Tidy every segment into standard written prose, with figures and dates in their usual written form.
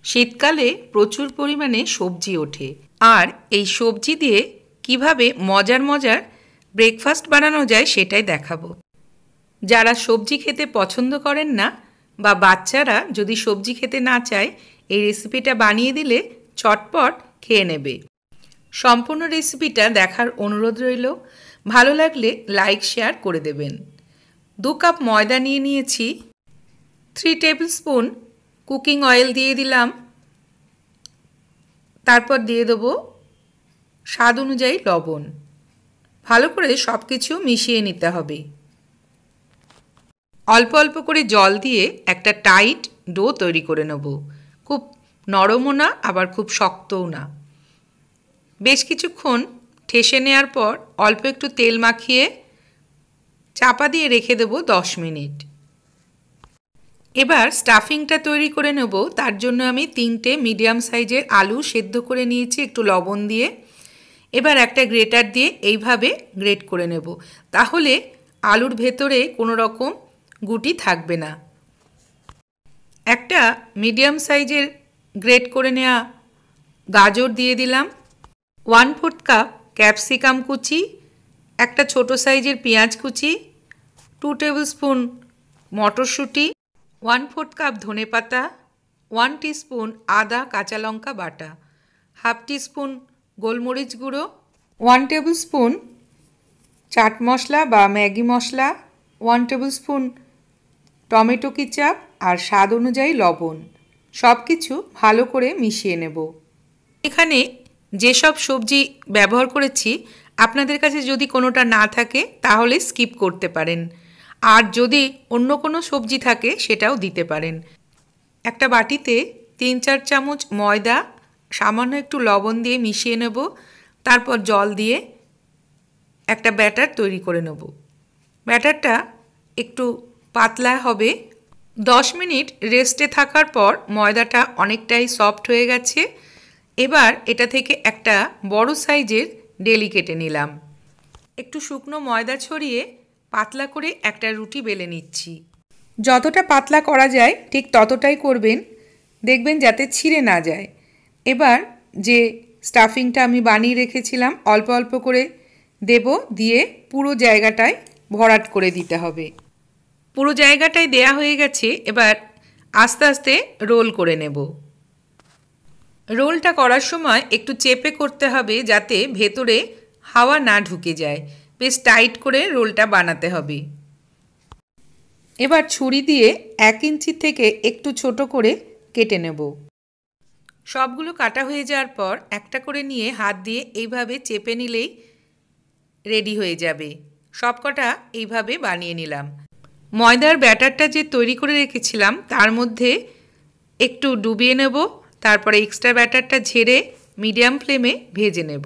শীতকালে প্রচুর পরিমাণে সবজি ওঠে, আর এই সবজি দিয়ে কিভাবে মজার মজার ব্রেকফাস্ট বানানো যায় সেটাই দেখাবো। যারা সবজি খেতে পছন্দ করেন না বা বাচ্চারা যদি সবজি খেতে না চায়, এই রেসিপিটা বানিয়ে দিলে চটপট খেয়ে নেবে। সম্পূর্ণ রেসিপিটা দেখার অনুরোধ রইল। ভালো লাগলে লাইক শেয়ার করে দেবেন। 2 কাপ ময়দা নিয়ে নিয়েছি। 3 টেবিল স্পুন কুকিং অয়েল দিয়ে দিলাম। তারপর দিয়ে দেবো স্বাদ অনুযায়ী লবণ। ভালো করে সব কিছু মিশিয়ে নিতে হবে। অল্প অল্প করে জল দিয়ে একটা টাইট ডো তৈরি করে নেব। খুব নরমও না, আবার খুব শক্তও না। বেশ কিছুক্ষণ ঠেসে নেওয়ার পর অল্প একটু তেল মাখিয়ে চাপা দিয়ে রেখে দেব 10 মিনিট। এবার স্টাফিংটা তৈরি করে নেব। তার জন্য আমি 3টে মিডিয়াম সাইজের আলু সেদ্ধ করে নিয়েছি একটু লবণ দিয়ে। এবার একটা গ্রেটার দিয়ে এইভাবে গ্রেট করে নেব, তাহলে আলুর ভেতরে কোনো রকম গুটি থাকবে না। একটা মিডিয়াম সাইজের গ্রেট করে নেওয়া গাজর দিয়ে দিলাম। 1/4 কাপ ক্যাপসিকাম কুচি, একটা ছোট সাইজের পেঁয়াজ কুচি, 2 টেবিল স্পুন মটরশুঁটি, 1/4 কাপ ধনেপাতা, 1 টিস্পুন আদা কাঁচা লঙ্কা বাটা, 1/2 টিস্পুন গোলমরিচ গুঁড়ো, 1 টেবিল স্পুন চাট মশলা বা ম্যাগি মশলা, 1 টেবিল স্পুন টমেটো কেচাপ আর স্বাদ অনুযায়ী লবণ। সব কিছু ভালো করে মিশিয়ে নেব। এখানে যেসব সবজি ব্যবহার করেছি, আপনাদের কাছে যদি কোনোটা না থাকে তাহলে স্কিপ করতে পারেন, আর যদি অন্য কোনো সবজি থাকে সেটাও দিতে পারেন। একটা বাটিতে 3-4 চামচ ময়দা সামান্য একটু লবণ দিয়ে মিশিয়ে নেব। তারপর জল দিয়ে একটা ব্যাটার তৈরি করে নেব। ব্যাটারটা একটু পাতলা হবে। 10 মিনিট রেস্টে থাকার পর ময়দাটা অনেকটাই সফট হয়ে গেছে। এবার এটা থেকে একটা বড় সাইজের ডেলি কেটে নিলাম। একটু শুকনো ময়দা ছড়িয়ে পাতলা করে একটা রুটি বেলে নিচ্ছি। যতটা পাতলা করা যায় ঠিক ততটাই করবেন, দেখবেন যাতে ছিঁড়ে না যায়। এবার যে স্টাফিংটা আমি বানিয়ে রেখেছিলাম অল্প অল্প করে দেব, দিয়ে পুরো জায়গাটায় ভরাট করে দিতে হবে। পুরো জায়গাটায় দেয়া হয়ে গেছে। এবার আস্তে আস্তে রোল করে নেব। রোলটা করার সময় একটু চেপে করতে হবে যাতে ভেতরে হাওয়া না ঢুকে যায়। বেশ টাইট করে রোলটা বানাতে হবে। এবার ছুরি দিয়ে 1 ইঞ্চি থেকে একটু ছোট করে কেটে নেব। সবগুলো কাটা হয়ে যাওয়ার পর একটা করে নিয়ে হাত দিয়ে এইভাবে চেপে নিলেই রেডি হয়ে যাবে। সবকটা এইভাবে বানিয়ে নিলাম। ময়দার ব্যাটারটা যে তৈরি করে রেখেছিলাম তার মধ্যে একটু ডুবিয়ে নেব। তারপরে এক্সট্রা ব্যাটারটা ঝেড়ে মিডিয়াম ফ্লেমে ভেজে নেব।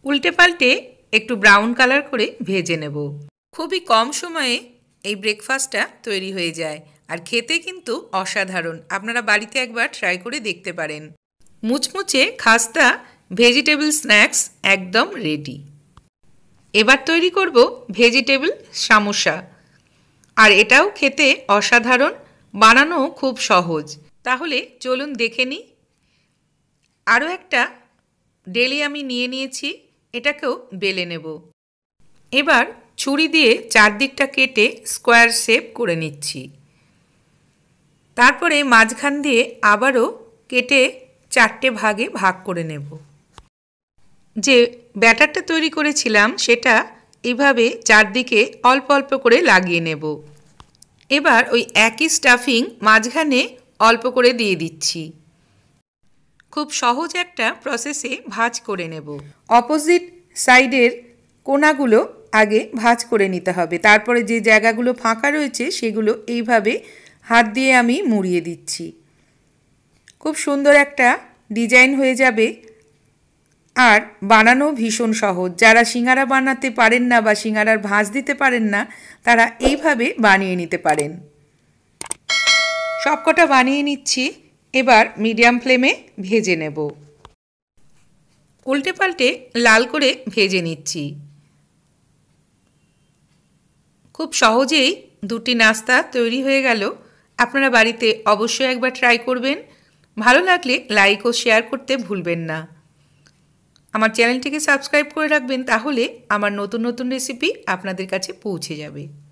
উল্টে পাল্টে একটু ব্রাউন কালার করে ভেজে নেব। খুবই কম সময়ে এই ব্রেকফাস্টটা তৈরি হয়ে যায়, আর খেতে কিন্তু অসাধারণ। আপনারা বাড়িতে একবার ট্রাই করে দেখতে পারেন। মুচমুচে খাস্তা ভেজিটেবল স্ন্যাক্স একদম রেডি। এবার তৈরি করব ভেজিটেবল সামোসা, আর এটাও খেতে অসাধারণ, বানানো খুব সহজ। তাহলে চলুন দেখে নিই। আরও একটা ডেলি আমি নিয়ে নিয়েছি, এটাকেও বেলে নেব। এবার ছুরি দিয়ে চারদিকটা কেটে স্কোয়ার শেপ করে নিচ্ছি। তারপরে মাঝখান দিয়ে আবারও কেটে 4টে ভাগে ভাগ করে নেব। যে ব্যাটারটা তৈরি করেছিলাম সেটা এইভাবে চারদিকে অল্প অল্প করে লাগিয়ে নেব। এবার ওই একই স্টাফিং মাঝখানে অল্প করে দিয়ে দিচ্ছি। খুব সহজ একটা প্রসেসে ভাঁজ করে নেব। অপোজিট সাইডের কোণাগুলো আগে ভাঁজ করে নিতে হবে। তারপরে যে জায়গাগুলো ফাঁকা রয়েছে সেগুলো এইভাবে হাত দিয়ে আমি মুড়িয়ে দিচ্ছি। খুব সুন্দর একটা ডিজাইন হয়ে যাবে, আর বানানো ভীষণ সহজ। যারা সিঙ্গারা বানাতে পারেন না বা সিঙ্গারার ভাঁজ দিতে পারেন না, তারা এইভাবে বানিয়ে নিতে পারেন। সবকটা বানিয়ে নিচ্ছি। এবার মিডিয়াম ফ্লেমে ভেজে নেব। উল্টে পাল্টে লাল করে ভেজে নিচ্ছি। খুব সহজেই দুটি নাস্তা তৈরি হয়ে গেল। আপনারা বাড়িতে অবশ্যই একবার ট্রাই করবেন। ভালো লাগলে লাইক ও শেয়ার করতে ভুলবেন না। আমার চ্যানেলটিকে সাবস্ক্রাইব করে রাখবেন, তাহলে আমার নতুন নতুন রেসিপি আপনাদের কাছে পৌঁছে যাবে।